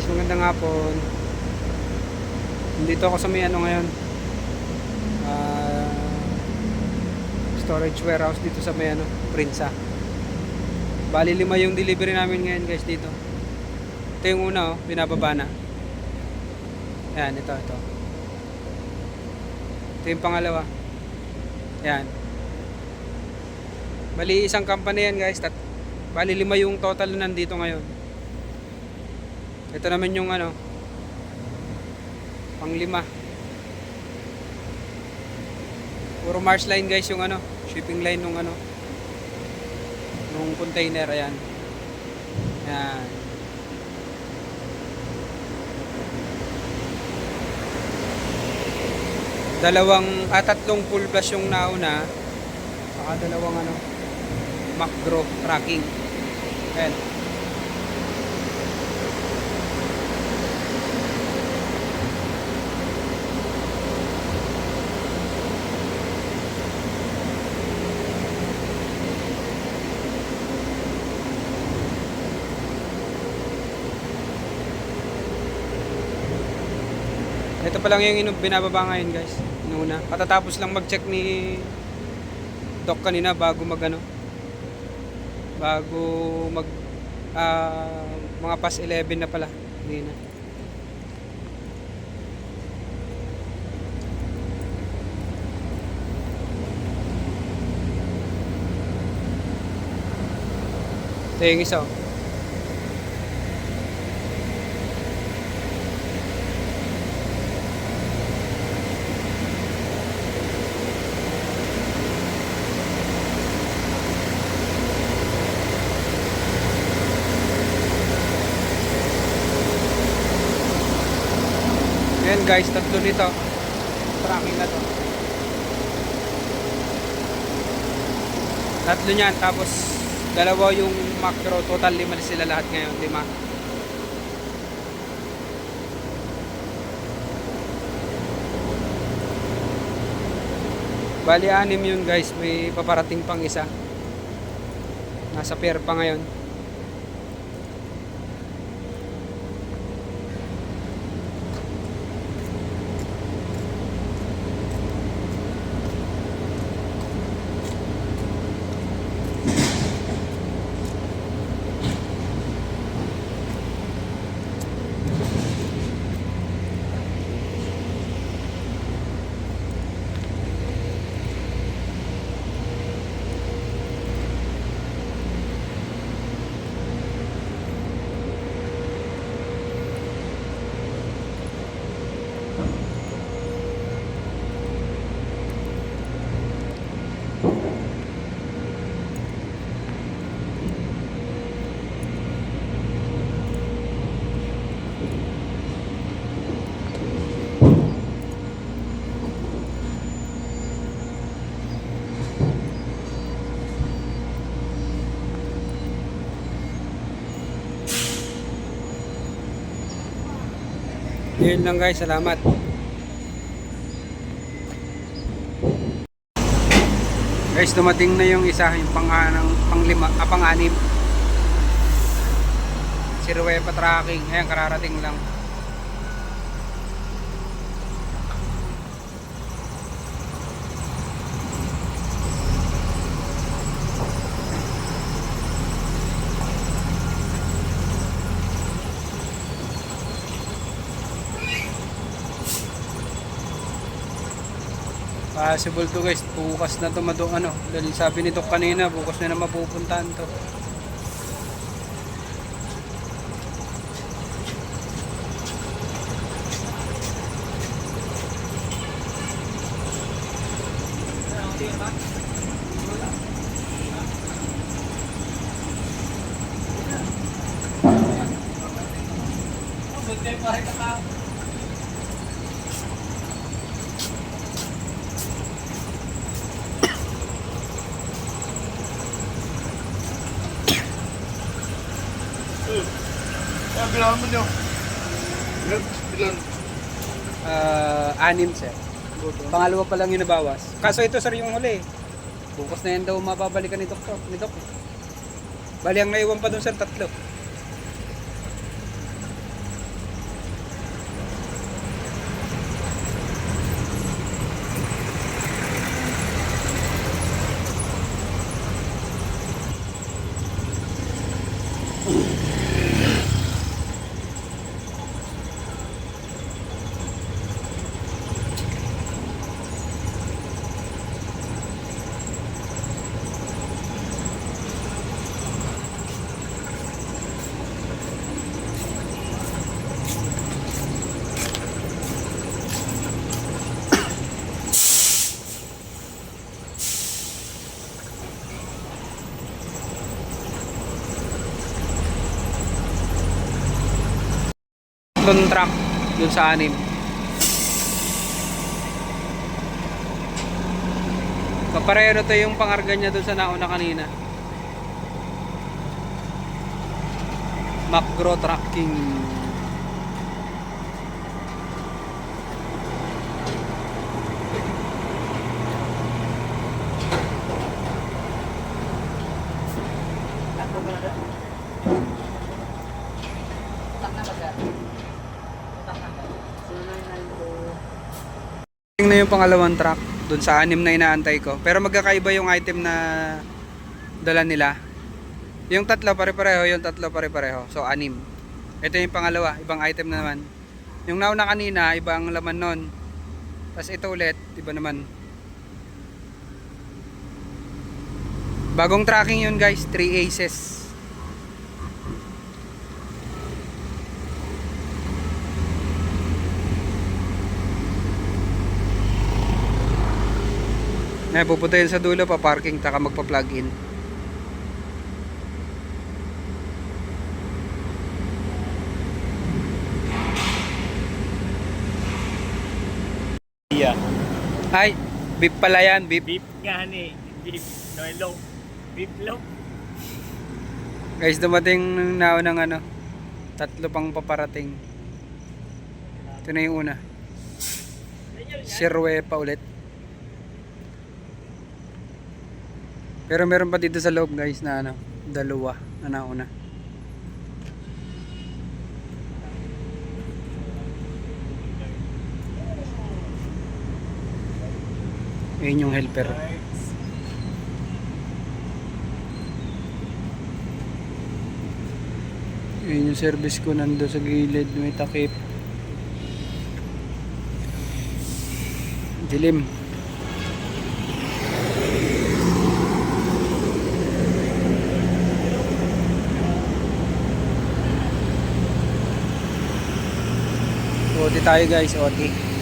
Guys, magandang hapon. Nandito ako sa may ngayon. Ah, Storage warehouse dito sa may Prinsa. Bali 5 yung delivery namin ngayon guys dito. Ito yung una binababa na. Ayan, ito. Ito yung pangalawa. Ayan. Bali isang company yan guys. Bali 5 yung total na nandito ngayon. Ito naman yung pang-5. Puro Mars line guys yung shipping line nung nung container. Ayan. Ayan. Tatlong full flush yung nauna. Saka dalawang macro tracking. Ayan. Ito pa lang yung binababa ngayon guys. Inuna. Katatapos lang mag-check ni Doc kanina bago mga past 11 na pala. Hindi na. Ito yung isa. Ayan guys, tatlo nito. Tracking na to. Tatlo niyan, tapos dalawa yung macro. Total 5 na sila lahat ngayon. 5. Bali 6 yun guys. May paparating pang isa. Nasa pair pa ngayon. Yun lang guys, salamat. Guys, dumating na yung isa, yung pang-6. Si Ruepa Tracking. Ayan, kararating lang. Possible to guys, bukas na to dahil sabi nito kanina, bukas na mapupuntahan to. Bilangan mo nyo. Ilan? 6 sir. Pangalawa pa lang yung nabawas. Kaso ito sir yung huli. Bukas na yan daw mababalikan ni Doc. Bali ang naiwan pa doon sir, 3. tatlong truck dun sa 6. Kapareho to yung pangarga niya dun sa nauna kanina. Macro Trucking. Na yung pangalawang truck dun sa 6 na inaantay ko, pero magkakaiba yung item na dala nila. Yung tatlo pare-pareho, yung tatlo pare-pareho, so 6. Ito yung pangalawa, ibang item na naman. Yung nauna kanina, ibang laman nun, tapos ito ulit, iba naman. Bagong tracking yun guys, 3 aces. Pupuntahin sa dulo pa parking taka magpa-plug in. Yeah. Ay, beef pala yan, beef. Beef nga ni. Beef. No, beef loaf. Guys, dumating ng naunang ano, 3 pang paparating. Ito na yung una. Sirwe pa ulit. Pero meron pa dito sa loob guys na ano, dalawa na nauna. Ayun yung helper. Ayun yung service ko nando sa gilid, may takip. Dilim. OT tayo guys, OT.